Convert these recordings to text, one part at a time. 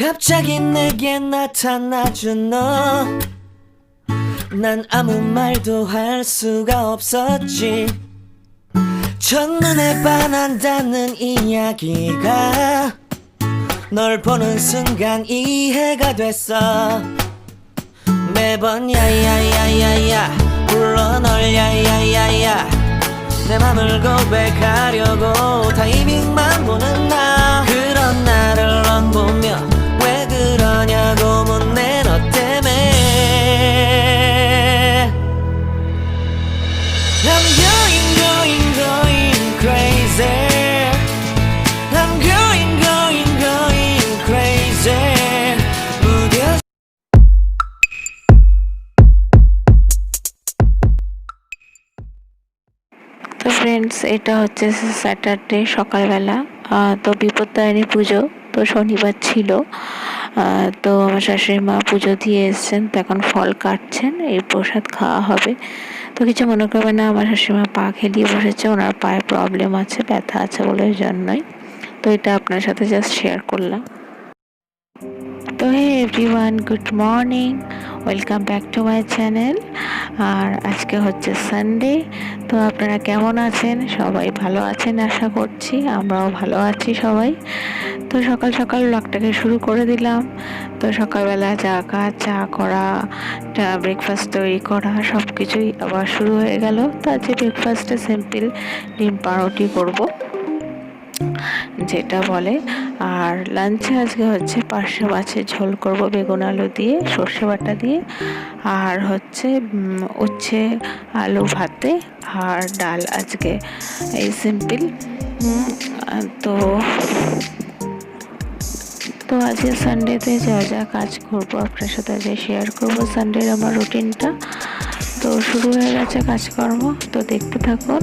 갑자기 내게 나타나준 너, 난 아무 말도 할 수가 없었지. 첫눈에 반한다는 이야기가 널 보는 순간 이해가 됐어. 매번 야야야야야 불러 널 야야야야, 내 맘을 고백하려고 타이밍만 보는 나. 그런 나를 넌 보며 왜 그러냐고 묻네. 너 때문에 I'm going crazy. I'm going crazy. 무뎌 তো friends, এটা হচ্ছে স্যাটারডে সকালবেলা। তো বিপত্তারিণী পুজো, তো শনিবার ছিল। তো আমার শাশুড়ি মা পুজো দিয়ে এসছেন, তো এখন ফল কাটছেন, এই প্রসাদ খাওয়া হবে। তো কিছু মনে করবে না, আমার শাশুড়ি মা পা খেলিয়ে বসেছে, ওনার পায়ে প্রবলেম আছে, ব্যথা আছে বলে জন্যই। তো এটা আপনার সাথে জাস্ট শেয়ার করলাম। তো hey everyone, good morning, welcome back to my channel. আর আজকে হচ্ছে সানডে। তো আপনারা কেমন আছেন? সবাই ভালো আছেন আশা করছি, আমরাও ভালো আছি সবাই। তো সকাল সকাল ব্লগটাকে শুরু করে দিলাম। তো সকালবেলা চা করা, ব্রেকফাস্ট তৈরি করা, সব কিছুই আবার শুরু হয়ে গেল। তো আজকে ব্রেকফাস্টে সিম্পল ডিম পাউরুটি করবো যেটা বলে। আর লাঞ্চে আজকে হচ্ছে পার্শে মাছের ঝোল করব বেগুন আলু দিয়ে, সর্ষে বাটা দিয়ে। আর হচ্ছে উচ্ছে আলু ভাতে আর ডাল আজকে, এই সিম্পল। তো তো আজকে সানডেতে যা যা কাজ করবো আপনার সাথে আজকে শেয়ার করবো, সানডের আমার রুটিনটা। তো শুরু হয়ে গেছে কাজকর্ম, তো দেখতে থাকুন।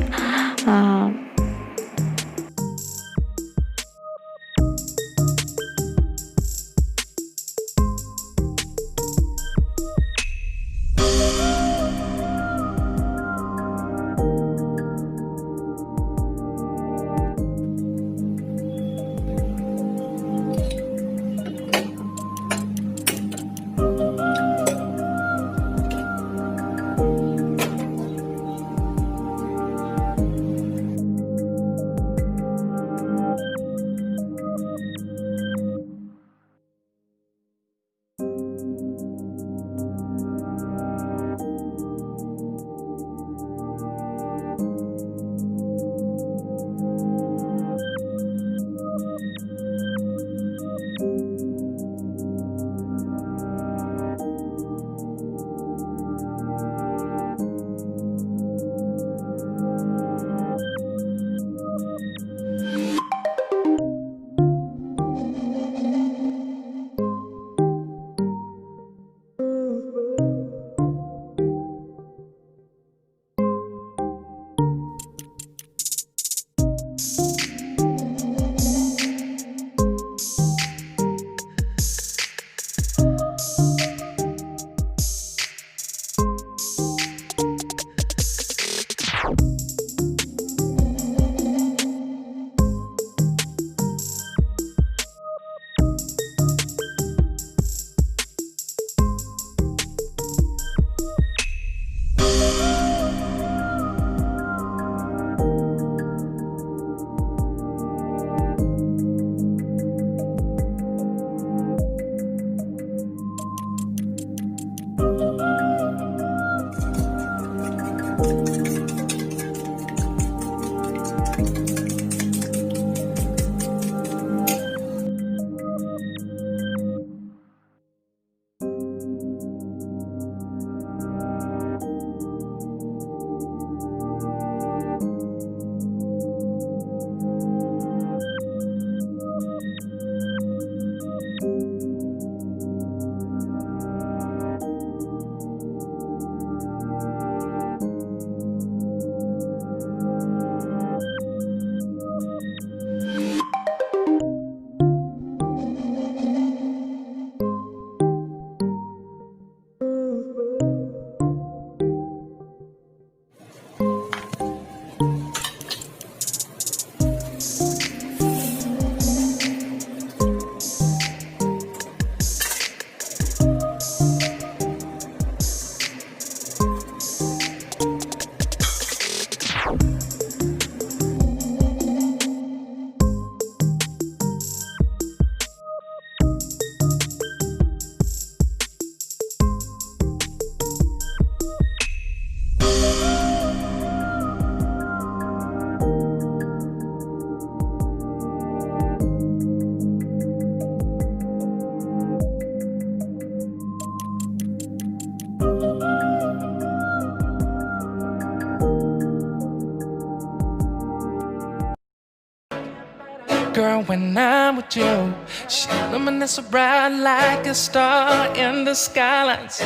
girl when I'm with you. She illuminates so bright like a star in the skylines.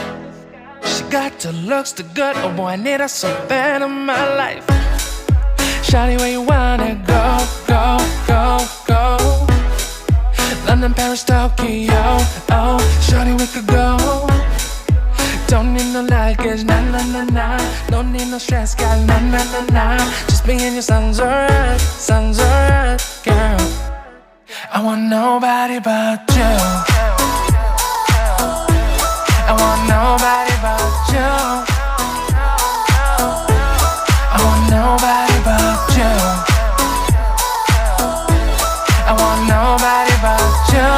She got the looks, the good, oh boy, I need her so bad in my life. Shawty, where you wanna go, go, go, go? London, Paris, Tokyo, oh, shawty, we could go. Don't need no luggage, nah, nah, nah, nah. Don't need no stress, girl, nah, nah, nah, nah. Just me and you sounds alright, girl. I want nobody but you. I want nobody but you. I want nobody but you. I want nobody but you.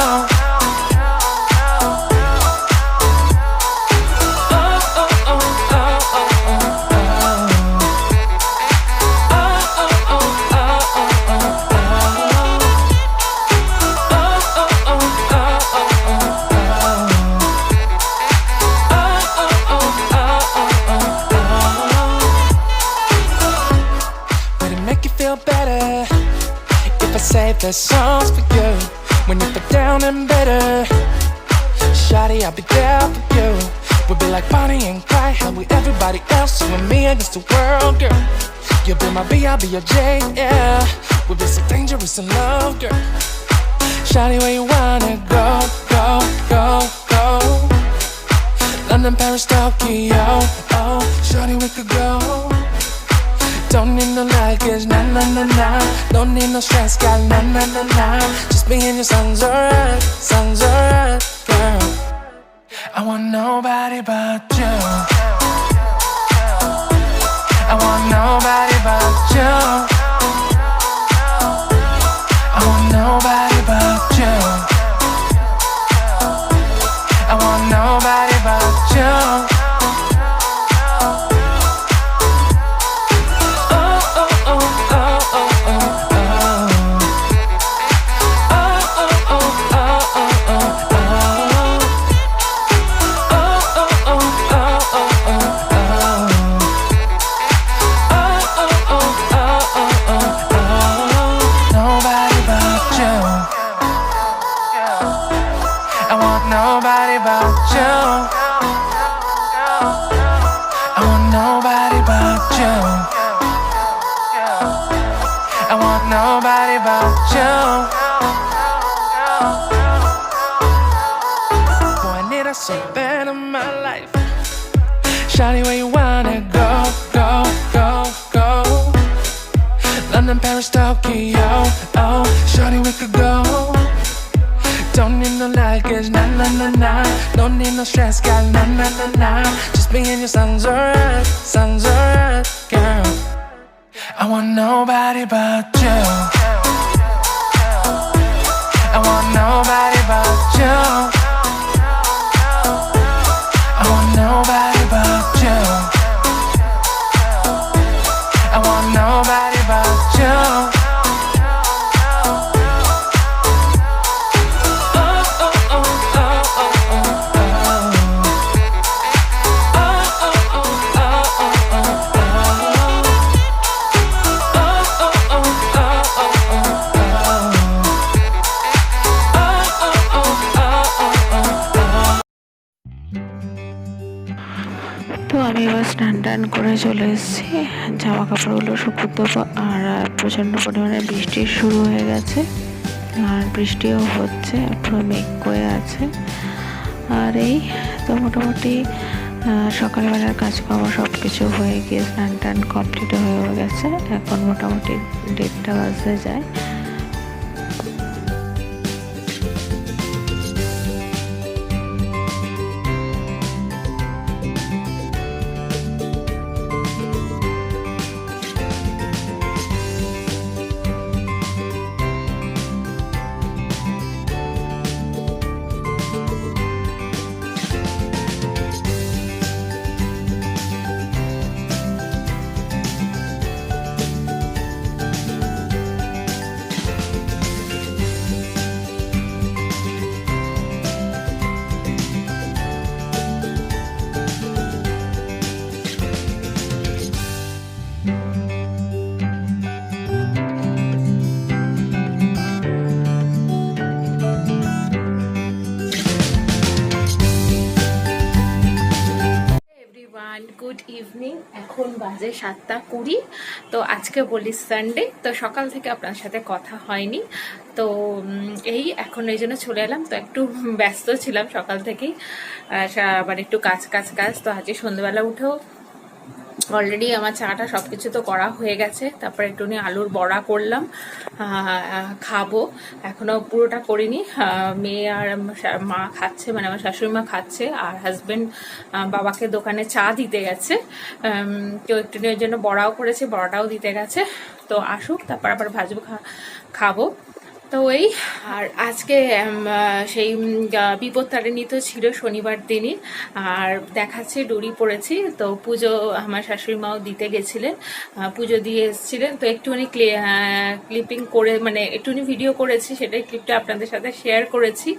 Save the songs for you when you feel down and bitter. Shawty, I'll be there for you. We'll be like Bonnie and Clyde, how we everybody else, you and me against the world, girl. You'll be my B, I'll be your J, yeah. We'll be so dangerous in love, girl. Shawty, where you wanna go, go, go, go? London, Paris, Tokyo, oh, shawty, we could go. Don't need no luggage, nah, nah, nah, nah. Don't need no stress, girl, nah, nah, nah, nah. Just me and you sounds alright, girl. I want nobody but you. I want nobody but you. I want nobody but you. I want nobody but you. Nobody but you. I want nobody but you. I want nobody but you. Boy, I need her so bad in my life. Shawty, where you wanna go, go, go, go? London, Paris, Tokyo, oh, shawty, we could go. Don't need no luggage, nah, nah, nah, nah. Don't need no stress, girl, nah, nah, nah, nah. Just me and you sounds alright, girl. I want nobody but you. I want nobody but you. I want nobody but you. I want nobody but you. তো আমি এবার স্নান টান করে চলে এসেছি, জামা কাপড়গুলো শুকুতে দেবো। আর প্রচণ্ড পরিমাণে বৃষ্টি শুরু হয়ে গেছে, আর বৃষ্টিও হচ্ছে, পুরো মেঘ করে আছে। আর এই তো মোটামুটি সকালবেলার কাজকর্ম সব কিছু হয়ে গিয়ে স্নান টান কমপ্লিট হয়ে গেছে। এখন মোটামুটি 1:30 বাজতে যায়। Good evening. এখন বাজে 7:20। তো আজকে বলি সানডে, তো সকাল থেকে আপনার সাথে কথা হয়নি। তো এই এখন এই জন্য চলে এলাম। তো একটু ব্যস্ত ছিলাম সকাল থেকেই, আবার একটু কাজ কাজ কাজ। তো আজকে সন্ধ্যেবেলা উঠেও অলরেডি আমার চাটা সব কিছু তো করা হয়ে গেছে। তারপরে একটুখানি আলুর বড়া করলাম, খাবো। এখনো পুরোটা করিনি। মেয়ে আর মা খাচ্ছে, মানে আমার শাশুড়ি মা খাচ্ছে, আর হাজবেন্ড বাবাকে দোকানে চা দিতে গেছে। কেউ একটুখানি ওই জন্য বড়াও করেছে, বড়াটাও দিতে গেছে। তো আসুক, তারপর আবার ভাজবো, খাবো। তো এই আর আজকে সেই বিপত্তারিণী তো ছিল শনিবার দিনই, আর দেখাচ্ছে ডুরি পড়েছি। তো পুজো আমার শাশুড়ি মাও দিতে গেছিলেন, পুজো দিয়ে এসেছিলেন। তো একটুখানি ক্লিপিং করে, মানে একটুখানি ভিডিও করেছি, সেটাই ক্লিপটা আপনাদের সাথে শেয়ার করেছি।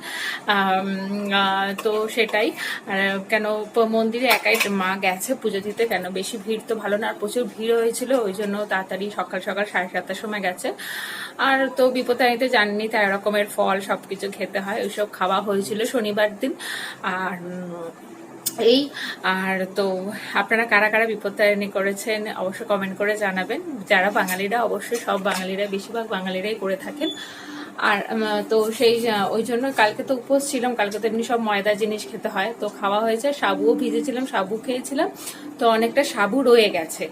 তো সেটাই, কেন মন্দিরে একাই মা গেছে পুজো দিতে, কেন বেশি ভিড় তো ভালো না, আর প্রচুর ভিড় হয়েছিল, ওই জন্য তাড়াতাড়ি সকাল সকাল 7:30টার সময় গেছে। আর তো বিপত্তারিণীতে জাননি, তাই রকমের ফল সবকিছু খেতে হয়, ওইসব খাওয়া হয়েছিল শনিবার দিন। আর এই আর তো আপনারা কারা কারা বিপত্তারিণী করেছেন অবশ্যই কমেন্ট করে জানাবেন। যারা বাঙালিরা, অবশ্যই সব বাঙালিরা, বেশিরভাগ বাঙালিরাই করে থাকেন। আর তো সেই ওই জন্য কালকে তো উপোস ছিলাম, কালকে তো এমনি সব ময়দা জিনিস খেতে হয়, তো খাওয়া হয়েছে। সাবুও ভিজেছিলাম, সাবু খেয়েছিলাম, তো অনেকটা সাবু রয়ে গেছে।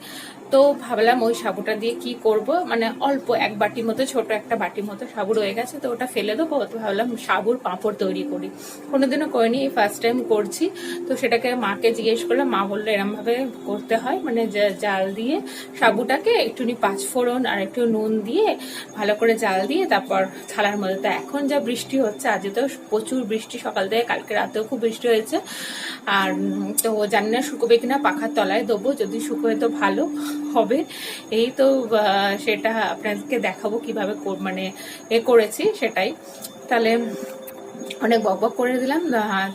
তো ভাবলাম ওই সাবুটা দিয়ে কি করব, মানে অল্প এক বাটি মতো, ছোট একটা বাটি মতো সাবু রয়ে গেছে, তো ওটা ফেলে দেবো। তো ভাবলাম সাবুর পাঁপড় তৈরি করি, কোনোদিনও করিনি, এই ফার্স্ট টাইম করছি। তো সেটাকে মাকে জিজ্ঞেস করলাম, মা বললো এরমভাবে করতে হয়, মানে জাল দিয়ে সাবুটাকে একটুনি পাঁচফোড়ন আর একটু নুন দিয়ে ভালো করে জাল দিয়ে তারপর থালার মধ্যে। তো এখন যা বৃষ্টি হচ্ছে, আজকে তো প্রচুর বৃষ্টি সকাল থেকে, কালকে রাতেও খুব বৃষ্টি হয়েছে। আর তো জানি না শুকোবে কিনা, পাখার তলায় দেবো, যদি শুকোয় তো ভালো হবে। এই তো সেটা আপনাদেরকে দেখাবো কিভাবে মানে করেছি সেটাই। তাহলে অনেক বকবক করে দিলাম।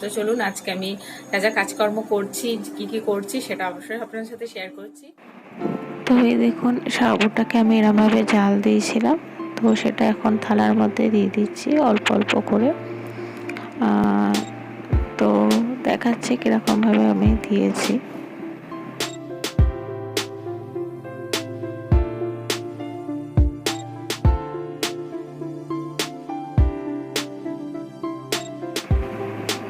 তো চলুন আজকে আমি যা যা কাজকর্ম করছি, কি কি করছি, সেটা অবশ্যই আপনাদের সাথে শেয়ার করছি। তো এই দেখুন, সাবুটাকে আমি এরমভাবে জাল দিয়েছিলাম, তো সেটা এখন থালার মধ্যে দিয়ে দিচ্ছি অল্প অল্প করে। তো দেখাচ্ছে কীরকমভাবে আমি দিয়েছি।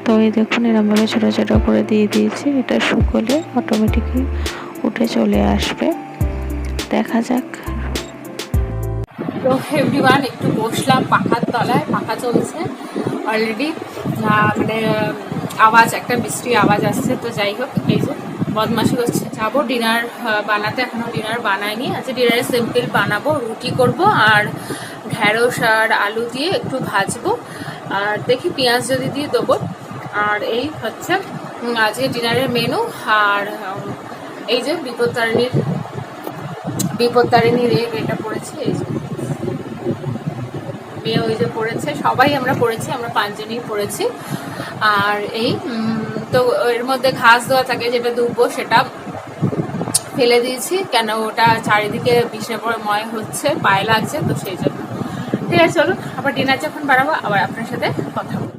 তো এই দেখুন, এরমভাবে ছোটো ছোটো করে দিয়ে দিয়েছি। এটা শুকোলে অটোমেটিকলি উঠে চলে আসবে। দেখা যাক। তো এভরিওয়ান, একটু বসলাম পাখার তলায়, পাখা চলছে অলরেডি, মানে আওয়াজ, একটা বৃষ্টির আওয়াজ আসছে। তো যাই হোক, এই যে বদমাশি করছে। যাবো ডিনার বানাতে, এখনো ডিনার বানাইনি। আজকে ডিনারে সিম্পল বানাবো, রুটি করব আর ঢেঁড়স আর আলু দিয়ে একটু ভাজবো, আর দেখি পেঁয়াজ যদি দিয়ে দেবো। আর এই হচ্ছে আজকে ডিনারের মেনু। আর এই যে বিপত্তারিণীর এটা পড়েছে, এই যে মেয়ে ওই যে পড়েছে, সবাই আমরা পড়েছি, আমরা 5 জনই পড়েছি। আর এই তো এর মধ্যে ঘাস দেওয়া থাকে, যেটা ধুবো সেটা ফেলে দিয়েছি, কেন ওটা চারিদিকে বিষময় হচ্ছে, পায়ে লাগছে, তো সেই জন্য। ঠিক আছে, চলুন আবার ডিনার যখন বাড়াবো আবার আপনার সাথে কথা বলবো।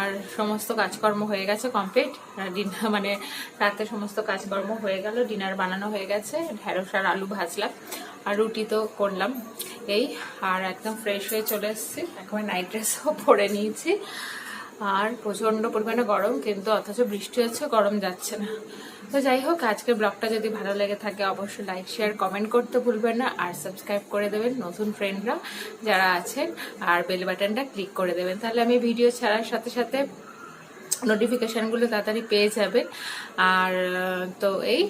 আর সমস্ত কাজকর্ম হয়ে গেছে কমপ্লিট। ডিনার মানে রাতে সমস্ত কাজকর্ম হয়ে গেল, ডিনার বানানো হয়ে গেছে, ঢেঁড়স আর আলু ভাজলাম আর রুটি তো করলাম এই। আর একদম ফ্রেশ হয়ে চলে এসেছি, এখন নাইট ড্রেসও পরে নিয়েছি। আর প্রচণ্ড পরিমাণে গরম, কিন্তু অথচ বৃষ্টি হচ্ছে, গরম যাচ্ছে না। তো যাই হোক, আজকের ব্লগটা যদি ভালো লেগে থাকে অবশ্যই লাইক শেয়ার কমেন্ট করতে ভুলবেন না, আর সাবস্ক্রাইব করে দেবেন নতুন ফ্রেন্ডরা যারা আছেন, আর বেল বাটনটা ক্লিক করে দেবেন, তাহলে আমি ভিডিও ছাড়ার সাথে সাথে নোটিফিকেশানগুলো তাড়াতাড়ি পেয়ে যাবেন। আর তো এই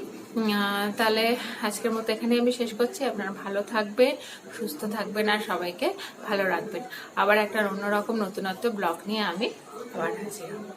তাহলে আজকের মতো এখানে আমি শেষ করছি। আপনারা ভালো থাকবেন, সুস্থ থাকবেন, আর সবাইকে ভালো রাখবেন। আবার একটা অন্যরকম নতুনত্ব ব্লগ নিয়ে আমি আবার হাজির হব।